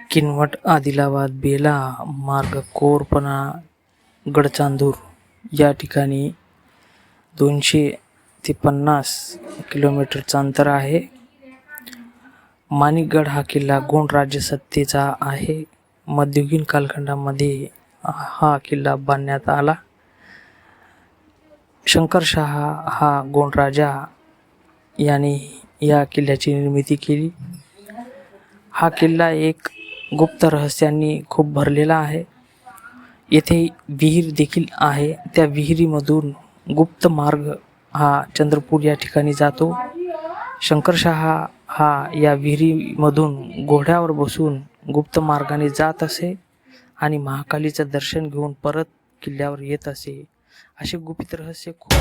किनवट, आदिलाबाद, बेला मार्ग, कोरपणा, गडचांदूर या ठिकाणी 200 ते 50 किलोमीटरचं अंतर आहे. माणिकगड हा किल्ला गोंड राज्यसत्तेचा आहे. मध्ययुगीन कालखंडामध्ये हा किल्ला बांधण्यात आला. शंकरशाह हा गोंड राजा याने या किल्ल्याची निर्मिती केली. हा किल्ला एक गुप्त रहस्यांनी खूप भरलेला आहे. येथे विहीर देखील आहे. त्या विहिरीमधून गुप्त मार्ग हा चंद्रपूर या ठिकाणी जातो. शंकरशाह हा या विहिरीमधून घोड्यावर बसून गुप्त मार्गाने जात असे आणि महाकालीचं दर्शन घेऊन परत किल्ल्यावर येत असे. असे गुपित रहस्य खूप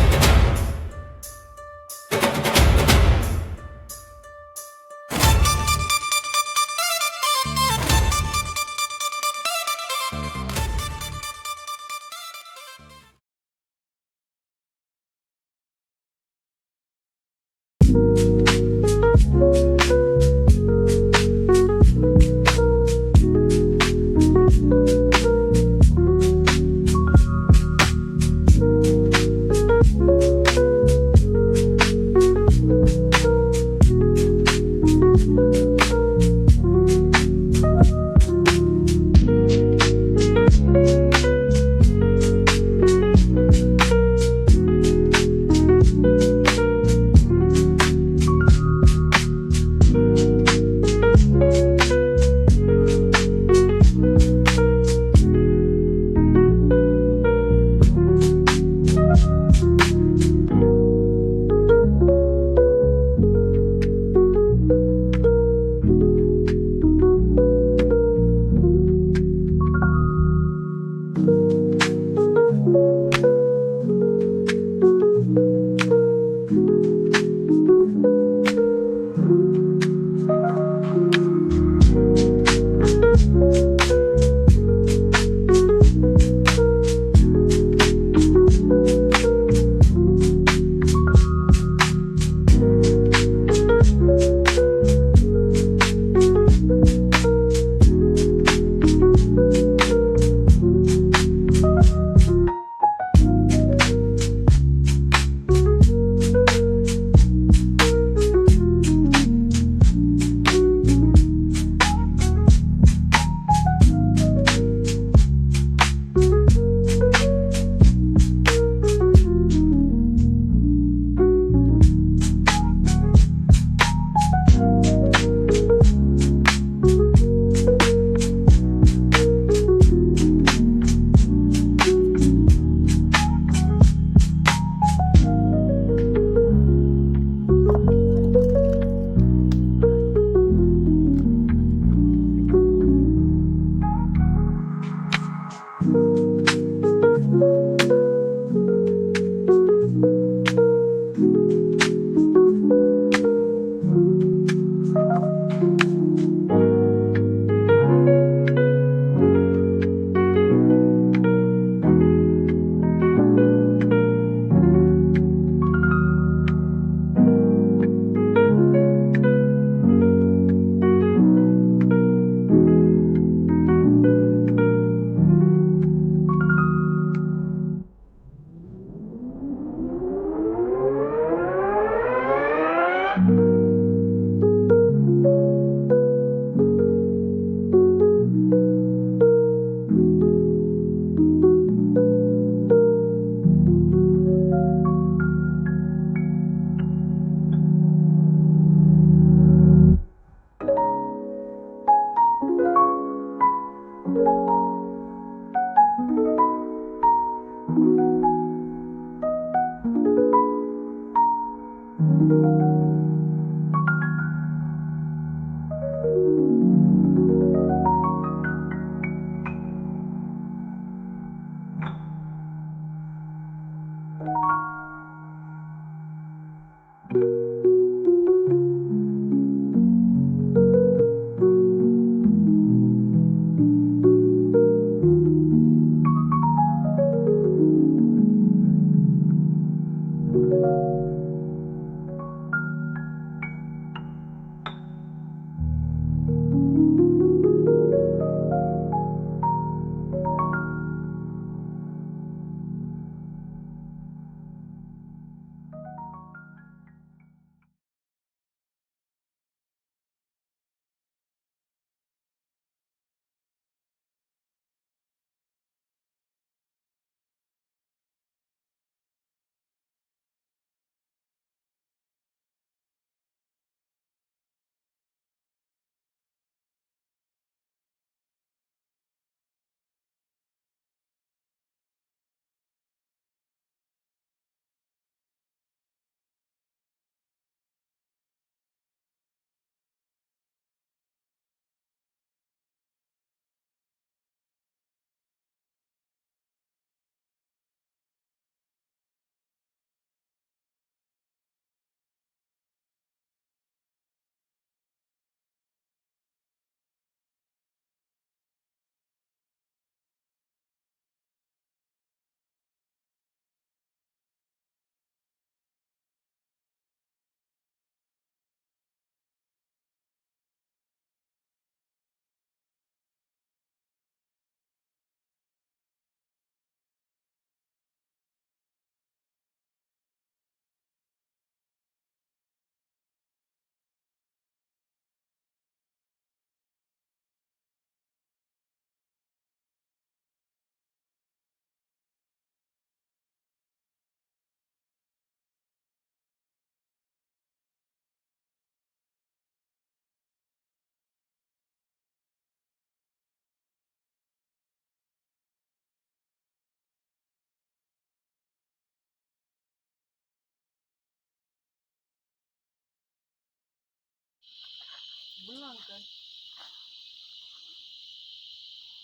अंकल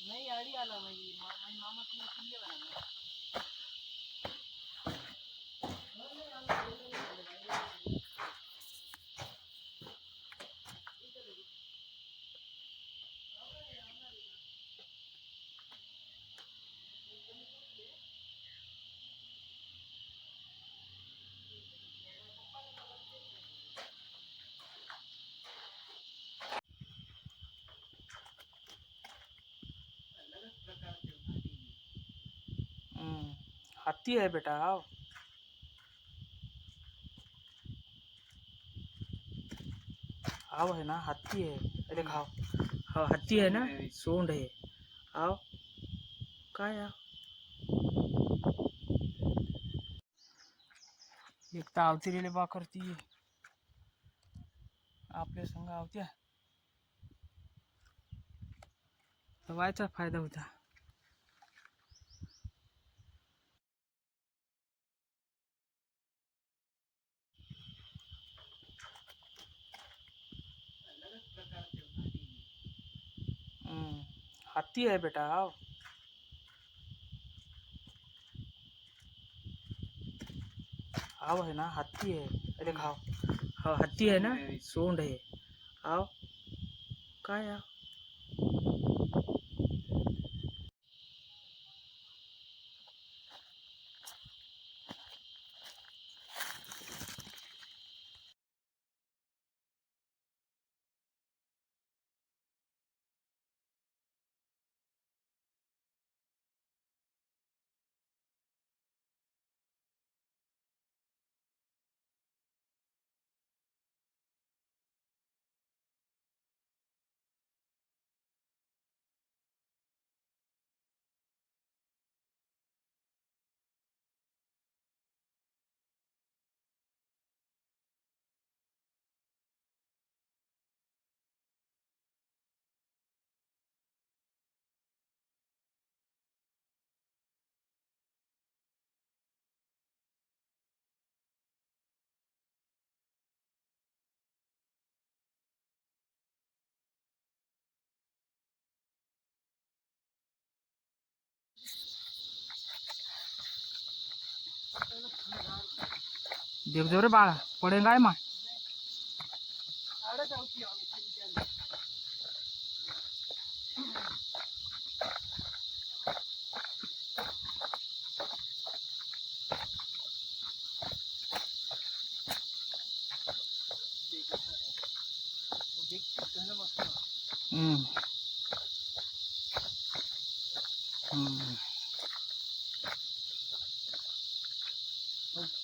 नाही आडी आला भाई मामा तुम्ही किल्ले बना हाथी है बेटा आओ आओ है ना हाथी है अरे खाओ हाँ हाथी है ना सोंड है आओ काय आओ एक तर आवतिरेले बा करती आपल्या संग आवत्या तर व्हायचा फायदा होता हाथी है बेटा आओ आओ है ना हाथी है अरे खाओ हाँ हाथी है ना सोंड है आओ काय आओ देव देव रे बाळा पडेल काय मा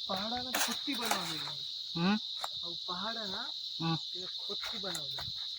पहाडाला खोटी बनवलेली पहाड ना खोटी बनवली